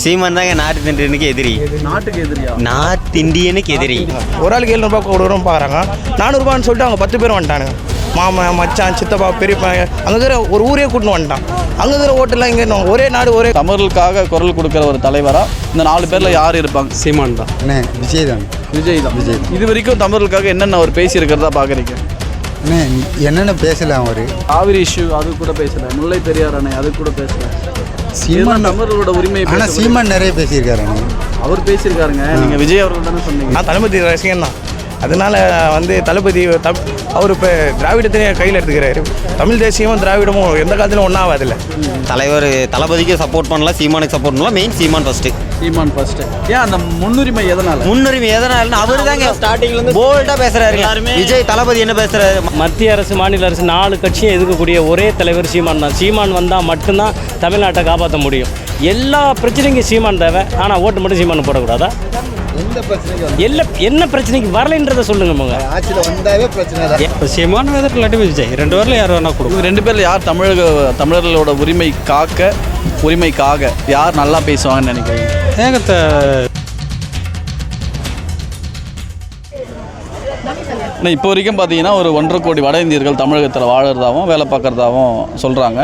சீமான் தாங்க நார்த் இந்தியனுக்கு எதிரி. நாட்டுக்கு எதிரியா? நார்த் இந்தியனுக்கு எதிரி. ஒரு ஆளுக்கு 700 கொடுக்குறோம் பார்க்குறாங்க. 400 சொல்லிட்டு அவங்க 10 பேர் வந்துட்டானுங்க. மாமா, மச்சான், சித்தப்பா, பெரியப்பா, அங்கே இருக்கிற ஒரு ஊரே கூட்டின்னு வந்துட்டான். அங்கே இருக்கிற ஓட்டெல்லாம் இங்கே ஒரே நாடு ஒரே. தமிழுக்காக குரல் கொடுக்குற ஒரு தலைவரா இந்த 4 பேர்ல யார் இருப்பாங்க? சீமான் தான். விஜய் தான். விஜய் தான். விஜய். இது வரைக்கும் தமிழுக்காக என்னென்ன அவர் பேசியிருக்கிறதா பார்க்குறீங்க? என்னென்ன பேசலாம் அவர்? காவிரி இஷ்யூ அது கூட பேசல, முல்லை பெரியார் அணை அது கூட பேசல. சீமான் தமிழர்களோட உரிமை ஆனால் சீமான் நிறைய பேசியிருக்காரு. அவர் பேசியிருக்காருங்க. நீங்கள் விஜய் அவர்கள் தானே சொன்னீங்க. நான் தளபதி ரசிகன் தான். அதனால தளபதி அவர் இப்போ திராவிடத்தையே கையில் எடுத்துக்கிறாரு. தமிழ் தேசியமும் திராவிடமும் எந்த காலத்திலும் ஒன்றாகாதில்ல. தலைவர் தளபதிக்கு சப்போர்ட் பண்ணலாம், சீமானுக்கு சப்போர்ட் பண்ணலாம். மெயின் சீமான் ஃபர்ஸ்ட். சீமான் ஃபர்ஸ்ட். ஏன் அந்த முன்னுரிமை எதனால? முன்னுரிமை எதனால அவர் தாங்க ஸ்டார்டிங்ல இருந்து போல்டா பேசுறாரு. விஜய் தளபதி என்ன பேசுறாரு? மத்திய அரசு, மாநில அரசு 4 கட்சியும் எதுக்கக்கூடிய ஒரே தலைவர் சீமான் தான். சீமான் வந்தால் மட்டும்தான் தமிழ்நாட்டை காப்பாற்ற முடியும். எல்லா பிரச்சனைக்கும் சீமான் தேவை. ஆனால் ஓட்டு மட்டும் சீமான் போடக்கூடாதா? என்ன பிரச்சனைக்கு வரலைன்றதை சொல்லுங்க. ஆட்சியில் வந்தாவே பிரச்சனை தான். இப்போ சீமான் இல்லாட்டி விஜய் 2 பேரில் யார் வேணா கொடுக்கும். 2 பேரில் யார் தமிழர்களோட உரிமைக்காக யார் நல்லா பேசுவாங்கன்னு நினைக்கிறீங்க? ஏகத்தை ஆனால் இப்போ வரைக்கும் பார்த்தீங்கன்னா ஒரு 1.5 கோடி வட இந்தியர்கள் தமிழகத்தில் வாழறதாகவும் வேலை பார்க்குறதாகவும் சொல்கிறாங்க.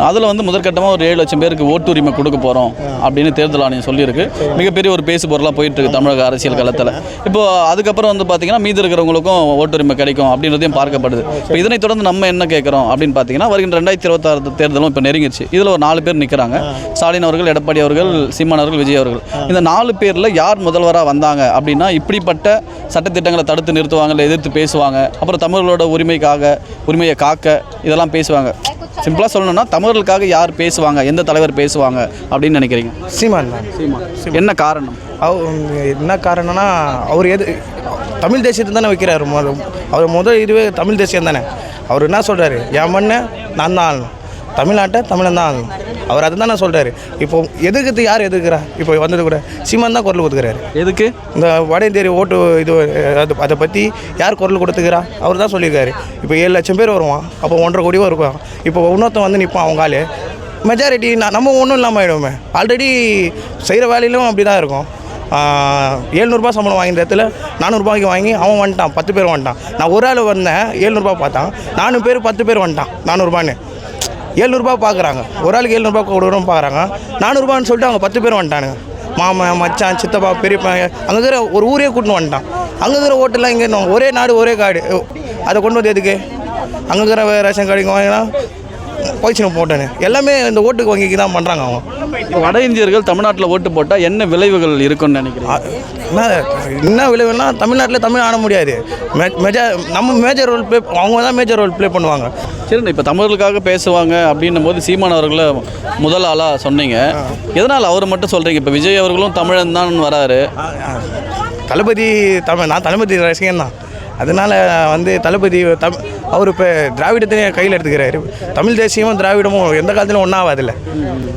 அதில் முதற்கட்டமாக ஒரு 7 லட்சம் பேருக்கு ஓட்டுரிமை கொடுக்க போகிறோம் அப்படின்னு தேர்தல் ஆணையம் சொல்லியிருக்கு. மிகப்பெரிய ஒரு பேசு பொருளாக போயிட்டுருக்கு தமிழக அரசியல் களத்தில். இப்போது அதுக்கப்புறம் பார்த்தீங்கன்னா மீதி இருக்கிறவங்களுக்கும் ஓட்டுரிமை கிடைக்கும் அப்படின்றதையும் பார்க்கப்படுது. இப்போ இதனை தொடர்ந்து நம்ம என்ன கேட்குறோம் அப்படின்னு பார்த்தீங்கன்னா, வருகின்ற 2026 தேர்தலும் இப்போ நெருங்கிடுச்சு. இதில் ஒரு 4 பேர் நிற்கிறாங்க. ஸ்டாலின் அவர்கள், எடப்பாடி அவர்கள், சீமான் அவர்கள், விஜய் அவர்கள். இந்த 4 பேரில் யார் முதல்வராக வந்தாங்க அப்படின்னா இப்படிப்பட்ட சட்டத்திட்டங்களை தடுத்து நிறுத்துவாங்க, எதிர்த்து பேசுவாங்க. அப்புறம் தமிழர்களோட உரிமையை காக்க இதெல்லாம் பேசுவாங்க. சிம்பிளாக சொல்லணும்னா தமிழர்களுக்காக யார் பேசுவாங்க, எந்த தலைவர் பேசுவாங்க அப்படின்னு நினைக்கிறீங்க? சீமான் தான். சீமான். என்ன காரணம்? என்ன காரணம்னா அவர் தமிழ் தேசியத்தை தானே வைக்கிறாரு. அவர் முதல் இதுவே தமிழ் தேசியம் தானே. அவர் என்ன சொல்கிறாரு? என் மண்ணை நான் தான் ஆளணும், தமிழ்நாட்டை தமிழன் தான் ஆளணும். அவர் அதை தானே சொல்கிறாரு. இப்போ எதிர்க்கிறது யார் எதிர்க்கிறா? இப்போ வந்தது கூட சீமான் தான் குரல் கொடுத்துக்கிறாரு. எதுக்கு? இந்த வட இந்திய ஓட்டு இது அதை பற்றி யார் குரல் கொடுத்துக்கிறா? அவர் தான் சொல்லியிருக்காரு. இப்போ 7 லட்சம் பேர் வருவான், அப்போ 1.5 கோடி இருக்கும். இப்போ இன்னொருத்தன் நிற்பான், அவங்க ஆள் மெஜாரிட்டி நம்ம ஒன்றும் இல்லாமல் ஆகிடுவோமே. ஆல்ரெடி செய்கிற வேலையிலும் அப்படி தான் இருக்கும். 700 ரூபா சம்பளம் வாங்கின இடத்துல 400 ரூபாய்க்கு வாங்கி அவன் வந்துட்டான், 10 பேர் வந்துட்டான். நான் ஒரு ஆள் வந்தேன், 700 ரூபா பார்த்தான். 4 பேர் 10 பேர் வந்துட்டான், 400 ரூபான்னு. 700 ரூபா பார்க்குறாங்க. ஒரு ஆளுக்கு 700 ரூபா கொடுக்குறோம் பார்க்குறாங்க. 400 ரூபான்னு சொல்லிட்டு அவங்க 10 பேர் வந்துட்டானுங்க. மாமா, மச்சான், சித்தப்பா, பெரியப்பா, அங்கே இருக்கிற ஒரு ஊரே கூட்டின்னு வந்துட்டான். அங்கே இருக்கிற ஓட்டெல்லாம் இங்கே ஒரே நாடு ஒரே காடு. அதை கொண்டு வந்து எதுக்கு? அங்கே இருக்கிற ரேஷன் கார்டுக்கு வாங்கினா போய்ச்சின்னு போட்டேன்னு எல்லாமே இந்த ஓட்டுக்கு வங்கிக்கு தான் பண்ணுறாங்க. அவங்க வட இந்தியர்கள் தமிழ்நாட்டில் ஓட்டு போட்டால் என்ன விளைவுகள் இருக்குன்னு நினைக்கிறேன்? என்ன விளைவுனா, தமிழ்நாட்டில் தமிழ் ஆட முடியாது. நம்ம மேஜர் ரோல் ப்ளே, அவங்க தான் மேஜர் ரோல் ப்ளே பண்ணுவாங்க. சரி, இப்போ தமிழர்களுக்காக பேசுவாங்க அப்படின்னும் போது சீமான் அவர்களை முதல் ஆளாக சொன்னீங்க. எதனால் அவர் மட்டும் சொல்கிறீங்க? இப்போ விஜய் அவர்களும் தமிழன் தான் வராரு. தளபதி நான் தளபதி ரசிகன் தான். அதனால் தளபதி அவர் இப்போ திராவிடத்தையே கையில் எடுத்துக்கிறாரு. தமிழ் தேசியமும் திராவிடமும் எந்த காலத்திலும் ஒன்றாகாதில்ல.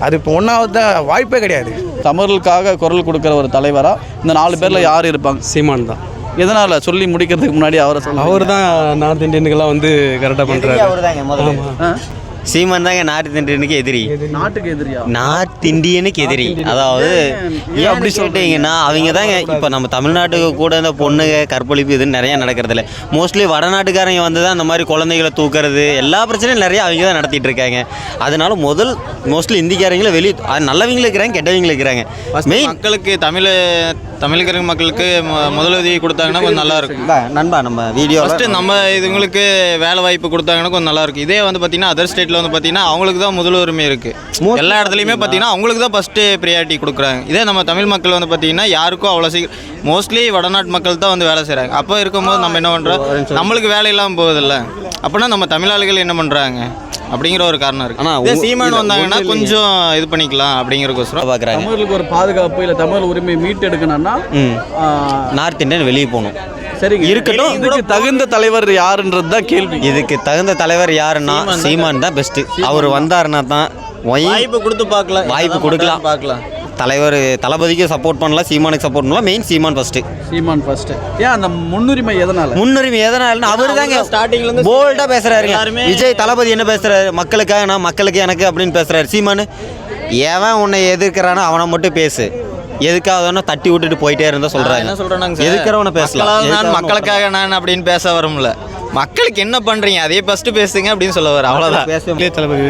அது இப்போ ஒன்றாவத வாய்ப்பே கிடையாது. தமிழர்களுக்காக குரல் கொடுக்குற ஒரு தலைவராக இந்த 4 பேரில் யார் இருப்பாங்க? சீமான் தான். எதனால் சொல்லி முடிக்கிறதுக்கு முன்னாடி அவர் தான் நார்த் இந்தியனுக்கெல்லாம் கரெக்டாக பண்ணுறாரு. சீமான் தாங்க நார்த் இந்தியனுக்கு எதிரி. நாட்டுக்கு எதிரியா? நார்த் இந்தியனுக்கு எதிரி. அதாவது ஏன் அப்படி சொல்லிட்டீங்கன்னா, அவங்க தாங்க இப்போ நம்ம தமிழ்நாட்டுக்கு கூட இந்த பொண்ணுங்க கற்பழிப்பு இதுன்னு நிறையா நடக்கிறதில்ல. மோஸ்ட்லி வடநாட்டுக்காரங்க தான் இந்த மாதிரி குழந்தைகளை தூக்கிறது எல்லா பிரச்சனையும் நிறையா அவங்க தான் நடத்திட்டு இருக்காங்க. அதனால மோஸ்ட்லி இந்திக்காரங்களும் வெளியே நல்லவங்களும் இருக்கிறாங்க, கெட்டவங்களும் இருக்கிறாங்க. மெயின் மக்களுக்கு தமிழ்கிற மக்களுக்கு முதலுதவி கொடுத்தாங்கன்னா கொஞ்சம் நல்லாயிருக்கும். நண்பா, நம்ம வீடியோ ஃபஸ்ட்டு நம்ம இதுங்களுக்கு வேலை வாய்ப்பு கொடுத்தாங்கன்னா கொஞ்சம் நல்லாயிருக்கும். இதே பார்த்தீங்கன்னா அதர் ஸ்டேட்டில் பார்த்தீங்கன்னா அவங்களுக்கு தான் முதல் உரிமை இருக்குது. எல்லா இடத்துலையுமே பார்த்தீங்கன்னா அவங்களுக்கு தான் ஃபஸ்ட்டு ப்ரியாரிட்டி கொடுக்குறாங்க. இதே நம்ம தமிழ் மக்கள் பார்த்தீங்கன்னா யாருக்கும் அவ்வளோ சீக்கிரம் மோஸ்ட்லி வடநாட்டு மக்கள் தான் வேலை செய்கிறாங்க. அப்போ இருக்கும்போது நம்ம என்ன பண்ணுறோம், நம்மளுக்கு வேலை இல்லாமல் போகுதில்ல. அப்படின்னா நம்ம தமிழ் ஆளுகள் என்ன பண்ணுறாங்க அப்படிங்கிற ஒரு காரணம் இருக்குது. ஆனால் சீமான் வந்தாங்கன்னா கொஞ்சம் இது பண்ணிக்கலாம் அப்படிங்கிறக்கோசரம் பார்க்குறாங்க. தமிழர்களுக்கு ஒரு பாதுகாப்பு இல்லை தமிழ் உரிமை மீட்டெடுக்கணும்னா நார்த் இந்தியன் வெளியே போகணும். சரி, இருக்கட்டும். இதுக்கு தகுந்த தலைவர் யாருன்றது தான் கேள்வி. இதுக்கு தகுந்த தலைவர் யாருன்னா சீமான் தான் பெஸ்ட்டு. அவர் வந்தாருன்னா தான் வாய்ப்பு கொடுத்து பார்க்கலாம், வாய்ப்பு கொடுக்கலாம். தளபதிக்கு சப்போர்ட் பண்ணலாம், சீமானுக்கு சப்போர்ட் பண்ணலாம். மெயின் சீமான் ஃபர்ஸ்ட். சீமான் ஃபர்ஸ்ட். ஏன் அந்த முன்னுரிமை எதனால? அவர் தாங்க ஸ்டார்டிங்ல இருந்து போல்டா பேசுறாரு. விஜய் தளபதி என்ன பேசுறாரு? மக்களுக்காக நான், மக்களுக்கு எனக்கு அப்படின்னு பேசுறாரு. சீமான் எவன் உன்னை எதிர்க்கிறானோ அவனை மட்டும் பேசு, எதுக்காக தட்டி விட்டுட்டு போயிட்டே இருந்தா சொல்கிறாங்க. என்ன சொல்கிறேன்னாங்க, எதுக்கிறவனை பேசலாம், நான் மக்களுக்காக நான் அப்படின்னு பேச வரும்ல. மக்களுக்கு என்ன பண்ணுறீங்க அதையே ஃபஸ்ட்டு பேசுங்க அப்படின்னு சொல்ல வர, அவ்வளோதான். தளபதி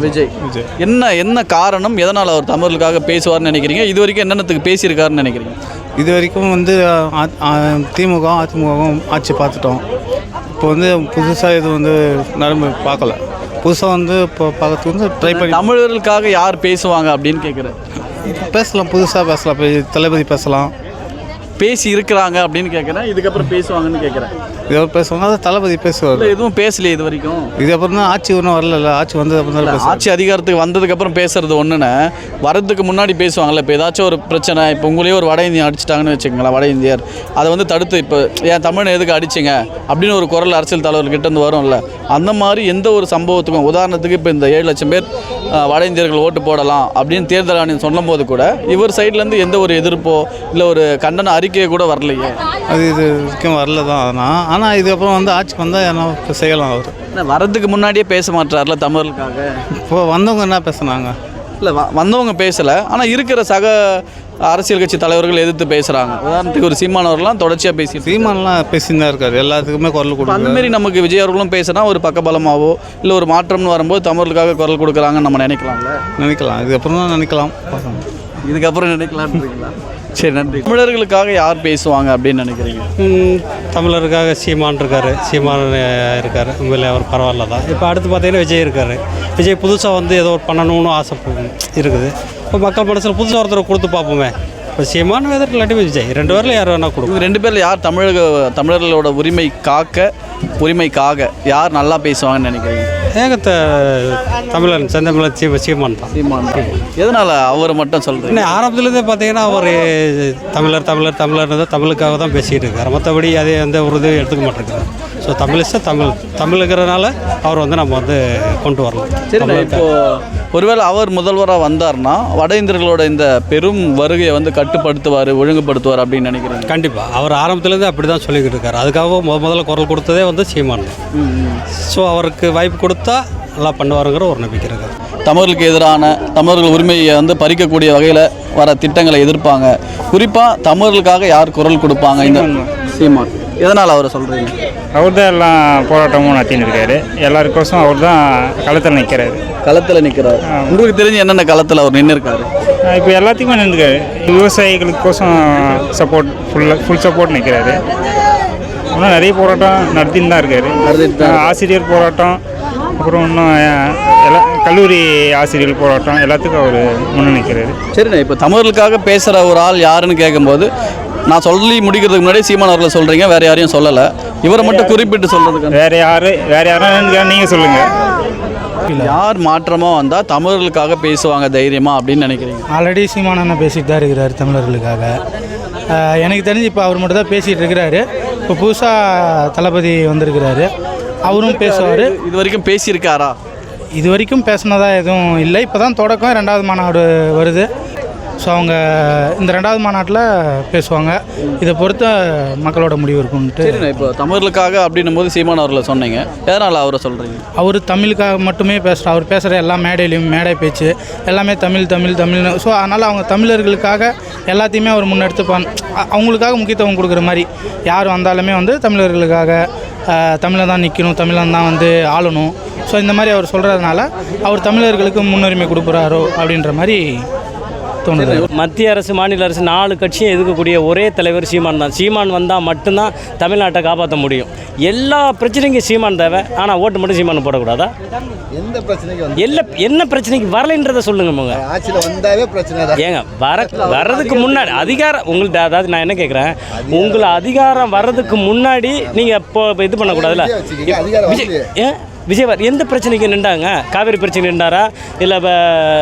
விஜய் என்ன காரணம், எதனால் அவர் தமிழுக்காக பேசுவார்னு நினைக்கிறீங்க? இது வரைக்கும் என்னென்னத்துக்கு பேசியிருக்காருன்னு நினைக்கிறீங்க? இது வரைக்கும் வந்து திமுக அதிமுகவும் ஆட்சி பார்த்துட்டோம். இப்போ வந்து புதுசாக இது வந்து நடந்து பார்க்கல. புதுசாக வந்து இப்போ பார்க்கறதுக்கு வந்து ட்ரை பண்ணி தமிழர்களுக்காக யார் பேசுவாங்க அப்படின்னு கேட்குறேன். பேசலாம், புதுசாக பேசலாம், தளபதி பேசலாம், பேசி இருக்கிறாங்க அப்படின்னு கேட்குறேன். இதுக்கப்புறம் பேசுவாங்கன்னு கேட்குறேன். இதோ பேசுவாங்க, அதை தளபதி பேசுவார். இல்லை, எதுவும் பேசலையே இது வரைக்கும். இதுக்கப்புறம் தான் ஆட்சி ஒன்றும் வரல, ஆட்சி வந்தது அப்புறம் தான் பேசுவாங்க. ஆட்சி அதிகாரத்துக்கு வந்ததுக்கப்புறம் பேசுறது ஒன்றுன்னு வரதுக்கு முன்னாடி பேசுவாங்கள்ல. இப்போ ஏதாச்சும் ஒரு பிரச்சனை, இப்போ உங்களே ஒரு வட இந்தியன் அடிச்சிட்டாங்கன்னு வச்சுக்கோங்களேன், வட இந்தியர் அதை வந்து தடுத்து இப்போ ஏன் தமிழை எதுக்கு அடிச்சிங்க அப்படின்னு ஒரு குரல் அரசியல் தலைவர்கிட்டேருந்து வரும்ல. அந்த மாதிரி எந்த ஒரு சம்பவத்துக்கும், உதாரணத்துக்கு இப்போ இந்த 7 லட்சம் பேர் வட இந்தியர்கள் ஓட்டு போடலாம் அப்படின்னு தேர்தல் ஆணையம் சொல்லும் போது கூட இவர் சைட்லேருந்து எந்த ஒரு எதிர்ப்போ இல்லை ஒரு கண்டன அறிக்கையை கூட வரலையே. அது இது வரைக்கும் வரல தான். ஆனால் இதுக்கப்புறம் வந்து ஆட்சிக்கு வந்தால் என்ன செய்யலாம். அவர் வரதுக்கு முன்னாடியே பேச மாட்டார்ல தமிழுக்காக. இப்போ வந்தவங்க என்ன பேசுனாங்க? இல்லை, வந்தவங்க பேசலை. ஆனால் இருக்கிற சக அரசியல் கட்சி தலைவர்கள் எதிர்த்து பேசுகிறாங்க. உதாரணத்துக்கு ஒரு சீமானவர்கள்லாம் தொடர்ச்சியாக பேசி, சீமானெலாம் பேசின்னு தான் இருக்காரு, எல்லாத்துக்குமே குரல் கொடுக்கும். அந்தமாரி நமக்கு விஜய் அவர்களும் பேசினா ஒரு பக்கபலமாவோ இல்லை ஒரு மாற்றம்னு வரும்போது தமிழுக்காக குரல் கொடுக்குறாங்கன்னு நம்ம நினைக்கலாம்ல. நினைக்கலாம், இதுக்கப்புறம் தான் நினைக்கலாம். இதுக்கப்புறம் நினைக்கலாம்ன்றீங்களா? சரி, நன்றி. தமிழர்களுக்காக யார் பேசுவாங்க அப்படின்னு நினைக்கிறீங்க? தமிழருக்காக சீமான் இருக்கார், சீமான் இருக்கார், உண்மையிலே அவர் பரவாயில்ல தான். இப்போ அடுத்து பார்த்தீங்கன்னா விஜய் இருக்கார். விஜய் புதுசாக வந்து ஏதோ ஒரு பண்ணணும்னு ஆசை இருக்குது. இப்போ மக்கள் மனசில் புதுசாக ஒருத்தரை கொடுத்து பார்ப்போமே. இப்போ சீமான் எதற்கு இல்லாட்டி விஜய், 2 பேரில் யார் வேணால் கொடுக்கும். 2 பேரில் யார் தமிழர்களோட உரிமைக்காக யார் நல்லா பேசுவாங்கன்னு நினைக்கிறீங்க? ஏகத்தை தமிழன் செந்தமிழன் சீமான் தான். சீமான் எதனால் அவரை மட்டும் சொல்கிறேன்? இன்னும் ஆரம்பத்துலேருந்தே பார்த்தீங்கன்னா அவர் தமிழர்னு தான் தமிழுக்காக தான் பேசிகிட்டு இருக்கார். மற்றபடி அதே எந்த ஒரு இது எடுத்துக்க மாட்டேங்கிறார். ஸோ தமிழுங்கிறனால அவர் வந்து நம்ம வந்து கொண்டு வரலாம். சரி, இப்போது ஒருவேளை அவர் முதல்வராக வந்தார்னா வட இந்தியர்களோட இந்த பெரும் வருகையை வந்து கட்டுப்படுத்துவார், ஒழுங்குபடுத்துவார் அப்படின்னு நினைக்கிறேன். கண்டிப்பாக அவர் ஆரம்பத்துலேருந்து அப்படி தான் சொல்லிக்கிட்டு இருக்கார். அதுக்காக முதல்ல குரல் கொடுத்ததே வந்து சீமான். ஸோ அவருக்கு வாய்ப்பு கொடுத்தா நல்லா பண்ணுவாருங்கிற ஒரு நம்பிக்கை இருக்கார். தமிழர்களுக்கு எதிரான தமிழர்கள் உரிமையை வந்து பறிக்கக்கூடிய வகையில் வர திட்டங்களை எதிர்ப்பாங்க. குறிப்பாக தமிழர்களுக்காக யார் குரல் கொடுப்பாங்க? இந்த சீமான். எதனால் அவரை சொல்கிறீங்க? அவர் தான் எல்லாம் போராட்டமும் நடத்தின்னு இருக்காரு. எல்லாருக்கோசம் அவர் தான் களத்தில் நிற்கிறாரு. களத்தில் நிற்கிறார். உங்களுக்கு தெரிஞ்சு என்னென்ன களத்தில் அவர் நின்று இருக்காரு? இப்போ எல்லாத்துக்குமே நின்றுக்காரு. விவசாயிகளுக்கோசம் சப்போர்ட் ஃபுல் சப்போர்ட் நிற்கிறாரு. இன்னும் நிறைய போராட்டம் நடத்தின்னு தான் இருக்காரு. ஆசிரியர் போராட்டம், அப்புறம் இன்னும் கல்லூரி ஆசிரியர் போராட்டம், எல்லாத்துக்கும் அவர் முன்னே நிற்கிறாரு. சரிண்ணா, இப்போ தமிழர்களுக்காக பேசுகிற ஒரு ஆள் யாருன்னு கேட்கும்போது நான் சொல்லி முடிக்கிறதுக்கு முன்னாடி சீமான் அவர்களை சொல்கிறீங்க, வேறு யாரையும் சொல்லலை. இவரை மட்டும் குறிப்பிட்டு சொல்கிறதுக்கு வேறு யாரும் நீங்கள் சொல்லுங்கள். யார் மாற்றமாக வந்தால் தமிழர்களுக்காக பேசுவாங்க தைரியமாக அப்படின்னு நினைக்கிறீங்க? ஆல்ரெடி சீமானண்ணா பேசிட்டு தான் இருக்கிறார் தமிழர்களுக்காக. எனக்கு தெரிஞ்சு இப்போ அவர் மட்டும் தான் பேசிகிட்டு இருக்கிறாரு. இப்போ புதுசாக தளபதி வந்திருக்கிறாரு, அவரும் பேசுவார். இது வரைக்கும் பேசியிருக்காரா? இது வரைக்கும் பேசினதா எதுவும் இல்லை. இப்போ தான் தொடக்கம், 2வது மாநாடு வருது. ஸோ அவங்க இந்த 2வது மாநாட்டில் பேசுவாங்க. இதை பொறுத்த மக்களோட முடிவு இருக்கும்ட்டு. சரிண்ணா, இப்போ தமிழர்களுக்காக அப்படின்னும் போது சீமான் அவர்களை சொன்னீங்க, எதனால் அவரை சொல்கிறீங்க? அவர் தமிழுக்காக மட்டுமே பேசுகிறார். அவர் பேசுகிற எல்லா மேடையிலையும் மேடை பேச்சு எல்லாமே தமிழ்னு. ஸோ அதனால் அவங்க தமிழர்களுக்காக எல்லாத்தையுமே அவர் முன்னெடுத்து அவங்களுக்காக முக்கியத்துவம் கொடுக்குற மாதிரி. யார் வந்தாலுமே வந்து தமிழர்களுக்காக தமிழை தான் நிற்கணும், தமிழன் தான் வந்து ஆளணும். ஸோ இந்த மாதிரி அவர் சொல்கிறதுனால அவர் தமிழர்களுக்கு முன்னுரிமை கொடுக்குறாரோ அப்படின்ற மாதிரி தோணுது. மத்திய அரசு, மாநில அரசு 4 கட்சியும் எதிர்க்கக்கூடிய ஒரே தலைவர் சீமான் தான். சீமான் வந்தால் மட்டும்தான் தமிழ்நாட்டை காப்பாற்ற முடியும். எல்லா பிரச்சனைக்கும் சீமான் தேவை. ஆனால் ஓட்டு மட்டும் சீமான் போடக்கூடாதா? எந்த பிரச்சனைக்கு என்ன பிரச்சனைக்கு வரலைன்றதை சொல்லுங்க. போங்க, ஆட்சியில் வந்தாவே பிரச்சனை தான். ஏங்க வர்றதுக்கு முன்னாடி அதிகாரம் உங்கள்ட்ட, அதாவது நான் என்ன கேட்குறேன், உங்களை அதிகாரம் வர்றதுக்கு முன்னாடி நீங்கள் இப்போ இது பண்ணக்கூடாதுல்ல. ஏன் விஜய் எந்த பிரச்சனைக்கு நின்றாங்க? காவேரி பிரச்சனை நின்றாரா? இல்லை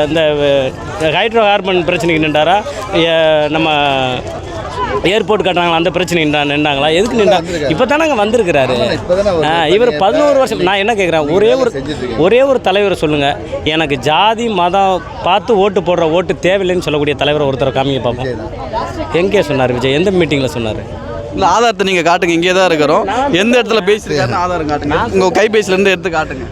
இந்த ஹைட்ரோ கார்பன் பிரச்சனைக்கு நின்றாரா? நம்ம ஏர்போர்ட் கட்டுறாங்களா அந்த பிரச்சனை நின்றாங்களா? எதுக்கு நின்றாங்க? இப்போ தானே அங்கே வந்திருக்கிறாரு. இவர் 11 வருஷம். நான் என்ன கேட்குறேன், ஒரே ஒரு தலைவரை சொல்லுங்கள். எனக்கு ஜாதி மதம் பார்த்து ஓட்டு போடுற ஓட்டு தேவையில்லைன்னு சொல்லக்கூடிய தலைவரை ஒருத்தரை காமிக்க பார்ப்போம். எங்கே சொன்னார் விஜய்? எந்த மீட்டிங்கில் சொன்னார்? இல்லை, ஆதாரத்தை நீங்கள் காட்டுங்க. இங்கே தான் இருக்கிறோம். எந்த இடத்துல பேசியிருக்காருன்னு ஆதாரம் காட்டுங்க. உங்கள் கைபேசியிலேருந்து எடுத்து காட்டுங்க.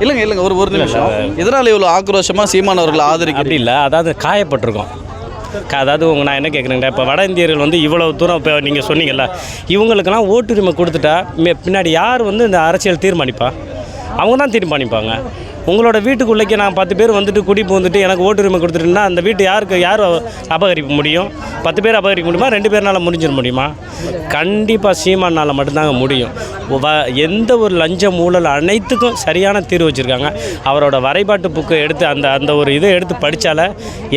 இல்லைங்க ஒரு நிமிஷம். எதனால் இவ்வளோ ஆக்ரோஷமாக சீமான் அவர்களை ஆதரிக்க? அப்படி இல்லை, அதாவது காயப்பட்டிருக்கோம். அதாவது நான் என்ன கேட்குறேங்க, இப்போ வட இந்தியர்கள் வந்து இவ்வளோ தூரம் இப்போ நீங்கள் சொன்னீங்கல்ல, இவங்களுக்கெல்லாம் ஓட்டுரிமை கொடுத்துட்டா பின்னாடி யார் வந்து இந்த அரசியல் தீர்மானிப்பா? அவங்க தான் தீர்மானிப்பாங்க. உங்களோட வீட்டுக்குள்ளேக்கு நான் 10 பேர் வந்துட்டு குடி வந்துட்டு எனக்கு ஓட்டுரிமை கொடுத்துட்டுன்னா அந்த வீட்டு யார் அபகரிக்க முடியும்? 10 பேர் அபகரிக்க முடியுமா? 2 பேர்னால முடிஞ்சிட முடியுமா? கண்டிப்பாக சீமானால் மட்டும்தாங்க முடியும். எந்த ஒரு லஞ்சம் ஊழல் அனைத்துக்கும் சரியான தீர்வு வச்சுருக்காங்க. அவரோட வரைபாட்டு புக்கை எடுத்து அந்த ஒரு இதை எடுத்து படித்தால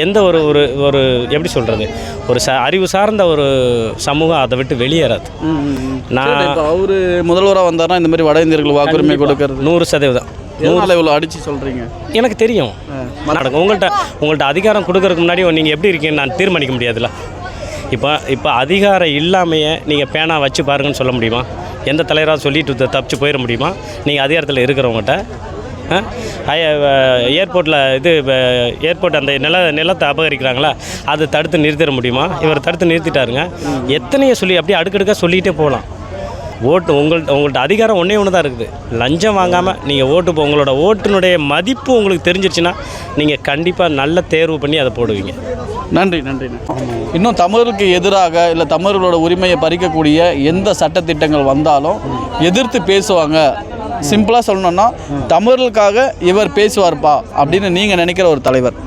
எந்த ஒரு ஒரு ஒரு எப்படி சொல்கிறது, ஒரு அறிவு சார்ந்த ஒரு சமூகம் அதை விட்டு வெளியேறாது. நான் இப்போ அவர் முதல்வராக வந்தார்னா இந்த மாதிரி வட இந்தியர்கள் வாக்குரிமை கொடுக்கறது 100%. இவ்வளோ அடித்து சொல்கிறீங்க? எனக்கு தெரியும் நடக்கும். உங்கள்கிட்ட அதிகாரம் கொடுக்கறதுக்கு முன்னாடி நீங்கள் எப்படி இருக்கீங்கன்னு நான் தீர்மானிக்க முடியாதுல்ல. இப்போ அதிகாரம் இல்லாமையே நீங்கள் பேனா வச்சு பாருங்கன்னு சொல்ல முடியுமா? எந்த தலைவராக சொல்லிட்டு தப்பிச்சு போயிட முடியுமா? நீங்கள் அதிகாரத்தில் இருக்கிறவங்ககிட்ட ஏர்போர்ட்டில் ஏர்போர்ட் அந்த நிலத்தை அபகரிக்கிறாங்களா, அதை தடுத்து நிறுத்திட முடியுமா? இவர் தடுத்து நிறுத்திட்டாருங்க. எத்தனையோ சொல்லி அப்படியே அடுக்கடுக்காக சொல்லிகிட்டே போகலாம். உங்கள்கிட்ட அதிகாரம் ஒன்றே ஒன்று தான் இருக்குது. லஞ்சம் வாங்காமல் நீங்கள் உங்களோட ஓட்டுனுடைய மதிப்பு உங்களுக்கு தெரிஞ்சிருச்சுன்னா நீங்கள் கண்டிப்பாக நல்ல தேர்வு பண்ணி அதை போடுவீங்க. நன்றி. இன்னும் தமிழருக்கு எதிராக இல்லை தமிழர்களோட உரிமையை பறிக்கக்கூடிய எந்த சட்டத்திட்டங்கள் வந்தாலும் எதிர்த்து பேசுவாங்க. சிம்பிளாக சொல்லணும்னா தமிழர்களுக்காக இவர் பேசுவார்ப்பா அப்படின்னு நீங்கள் நினைக்கிற ஒரு தலைவர்?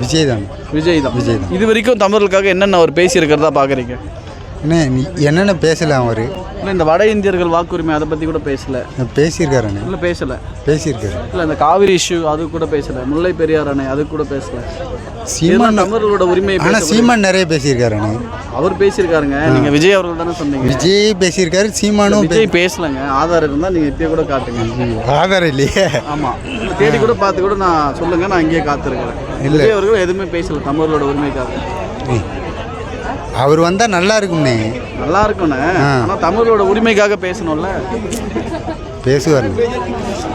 விஜய் தான். இது வரைக்கும் தமிழர்களுக்காக என்னென்ன அவர் பேசியிருக்கிறதா பார்க்குறீங்க? நீ என்னென்ன பேசலாம் அவர்? இல்லை இந்த வட இந்தியர்கள் வாக்குரிமை அதை பற்றி கூட பேசலை. பேசியிருக்காரு. இல்லை பேசியிருக்காரு. இல்லை இந்த காவிரி இஷ்யூ அது கூட பேசலை. முல்லை பெரியார் அணை அது கூட பேசலை. சீமான் தமிழர்களோட உரிமை சீமான் நிறைய பேசியிருக்காரு. அவர் பேசியிருக்காருங்க. நீங்கள் விஜய் அவர்கள் தானே சொன்னீங்க? விஜய் பேசியிருக்காரு, சீமானும் விஜய் பேசலைங்க. ஆதாரம் இருந்தால் நீங்கள் இப்பயே கூட காட்டுங்க. ஆதாரம் இல்லையே. ஆமாம், தேடி கூட பார்த்து கூட நான் சொல்லுங்கள், நான் இங்கேயே காத்திருக்கிறேன். விஜய் அவர்கள் எதுவுமே பேசலை தமிழர்களோட உரிமைக்காக. அவர் வந்தால் நல்லா இருக்கும்ண்ணே. நல்லா இருக்கும்ண்ணே, ஆனால் தமிழோட உரிமைக்காக பேசணும்ல. பேசுவார்.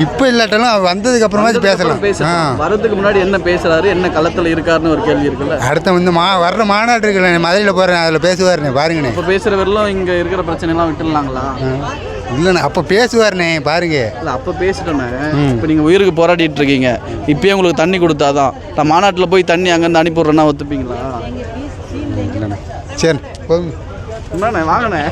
இப்போ இல்லாட்டாலும் அவர் வந்ததுக்கு அப்புறமா பேசலாம். வரதுக்கு முன்னாடி என்ன பேசுறாரு, என்ன களத்தில் இருக்காருன்னு ஒரு கேள்வி இருக்குல்ல. அடுத்த வந்து வர்ற மாநாடு இருக்குல்ல, மதுரையில் போகிறேன், அதில் பேசுவாருண்ணே. பாருங்கண்ணே, இப்போ பேசுகிறவரெல்லாம் இங்கே இருக்கிற பிரச்சனைலாம் விட்டுடலாங்களா? இல்லைண்ணே, அப்போ பேசுவார்ண்ணே. பாருங்க, இல்லை அப்போ பேசிட்டோண்ணே. இப்போ நீங்கள் உயிருக்கு போராடிட்டு இருக்கீங்க, இப்போயே உங்களுக்கு தண்ணி கொடுத்தாதான் நான் மாநாட்டில் போய் தண்ணி அங்கேருந்து அனுப்பிவிட்றேன்னா ஒத்துப்பீங்களா? இல்லைண்ணே. சரி, என்னண்ணே வாங்கண்ணே.